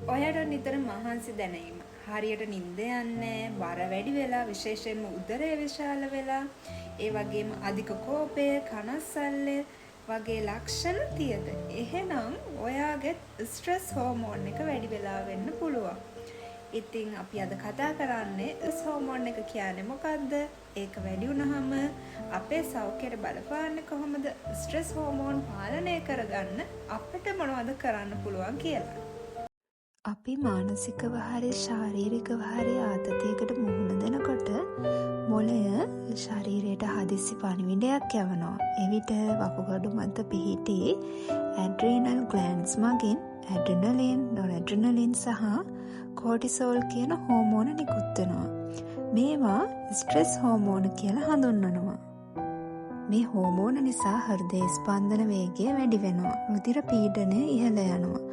ඔයාට නිතර මහන්සි දැනීම. හරියට නිින්ද යන්නේ, බර වැඩි වෙලා, විශේෂයෙන්ම උදරය විශාල වෙලා, ඒ වගේම අධික කෝපය, කනස්සල්ලය වගේ ලක්ෂණ තියද. එහෙනම් ඔයාගේ ස්ට්‍රෙස් හෝමෝන් එක වැඩි වෙලා වෙන්න පුළුවන්. ඉතින් අපි අද කතා කරන්නේ ස්ට්‍රෙස් හෝමෝන් එක කියන්නේ මොකද්ද? ඒක වැඩි වුණාම අපේ සෞඛ්‍යයට බලපාන්නේ කොහොමද? ස්ට්‍රෙස් හෝමෝන් පාලනය කරගන්න අපිට මොනවද කරන්න පුළුවන් කියලා. අපි මානසිකව හරි ශාරීරිකව හරි ආතතියකට මුහුණ දෙනකොට මොළය ශරීරයට හදිස්සි පණිවිඩයක් යවනවා. එවිට වකුගඩු මත පිහිටි ඇඩ්‍රීනල් ග්ලෑන්ඩ්ස් මගින් ඇඩ්‍රිනලින්, නොරැඩ්‍රිනලින් සහ කෝටිසෝල් කියන හෝමෝන නිකුත් වෙනවා. මේවා ස්ට්‍රෙස් හෝමෝන කියලා හඳුන්වනවා. මේ හෝමෝන නිසා හෘදේ ස්පන්දන වේගය වැඩි වෙනවා. රුධිර පීඩනය ඉහළ යනවා.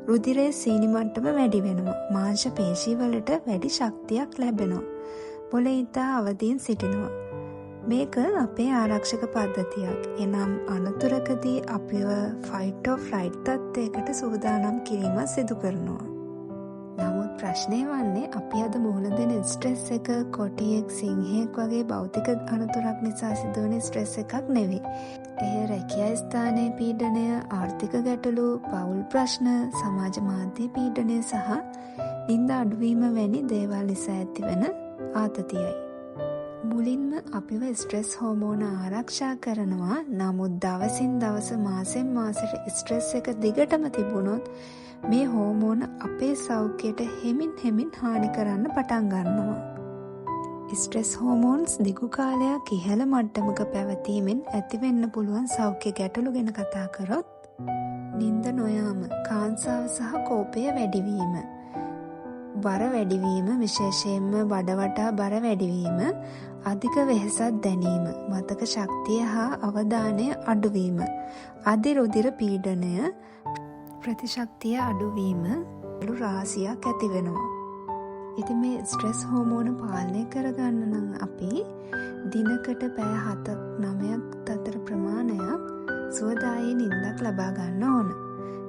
රුධිරයේ සීනි මට්ටම වැඩි වෙනවා. මාංශ පේශි වලට වැඩි ශක්තියක් ලැබෙනවා. මොළය ඉතා අවදීන් සිටිනවා. මේක අපේ ආරක්ෂක පද්ධතියක්. එනම් අනතුරකදී අපිව ෆයිට් ඔර් ෆ්ලයිට් තත්ත්වයකට සූදානම් කිරීමක් සිදු කරනවා. නමුත් ප්‍රශ්නය වන්නේ අපි අද මුහුණ දෙන ස්ට්‍රෙස් එක කොටියෙක්, සිංහෙක් වගේ භෞතික අනතුරක් නිසා සිදුවන ස්ට්‍රෙස් එකක් නෙවෙයි. එය රැකියා ස්ථානයේ පීඩනය, ආර්ථික ගැටලු, පවුල් ප්‍රශ්න, සමාජ මාධ්‍ය පීඩනය සහ නින්ද අඩුවීම වැනි දේවල් නිසා ඇතිවන ආතතියයි. මුලින්ම අපිව ස්ට්‍රෙස් හෝමෝන ආරක්ෂා කරනවා. නමුත් දවසින් දවස, මාසෙන් මාසෙට ස්ට්‍රෙස් එක දිගටම තිබුණොත් මේ හෝමෝන අපේ සෞඛ්‍යයට හෙමින් හානි කරන්න පටන් ගන්නවා. ස්ට්‍රෙස් හෝමෝන්ස් දිගු කාලයක් ඉහළ මට්ටමක පැවතීමෙන් ඇතිවෙන්න පුළුවන් සෞඛ්‍ය ගැටලු ගැන කතා කරොත්, නිින්ද නොයාම, කාංසාව සහ කෝපය වැඩිවීම, බර වැඩිවීම, විශේෂයෙන්ම බඩ වටා බර වැඩිවීම, අධික වෙහෙසක් දැනීම, මතක ශක්තිය හා අවධානය අඩුවීම, අධිරුධිර පීඩනය, ප්‍රතිශක්තිය අඩුවීම රාශියක් ඇති වෙනවා. ඉතින් මේ ස්ට්‍රෙස් හෝමෝන පාලනය කරගන්න නම් අපි දිනකට පැය 7-9ක් අතර ප්‍රමාණයක් සුවදායී නිින්දක් ලබා ගන්න ඕන.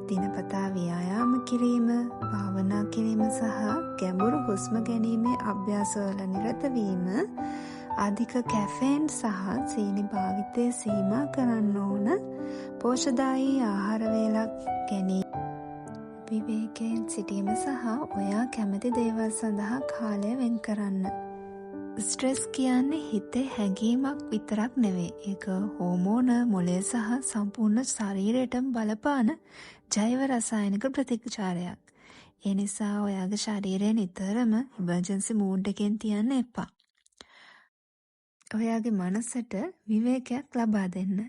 දිනපතා ව්‍යායාම කිරීම, භාවනා කිරීම සහ ගැඹුරු හුස්ම ගැනීමේ අභ්‍යාසවල නිරත වීම, අධික කැෆේන් සහ සීනි භාවිතය සීමා කරන්න ඕන, පෝෂ්‍යදායී ආහාර වේලක් ගැනීම, විවේකයෙන් සිටීම සහ ඔයා කැමති දේවල් සඳහා කාලය වෙන් කරන්න. ස්ට්‍රෙස් කියන්නේ හිතේ හැඟීමක් විතරක් නෙවෙයි. ඒක හෝමෝන, මොළය සහ සම්පූර්ණ ශරීරයටම බලපාන ජෛව රසායනික ප්‍රතිචාරයක්. ඒ නිසා ඔයාගේ ශරීරය නිතරම ඉමර්ජන්සි මූඩ් එකෙන් තියන්න එපා. ඔයාගේ මනසට විවේකයක් ලබා දෙන්න.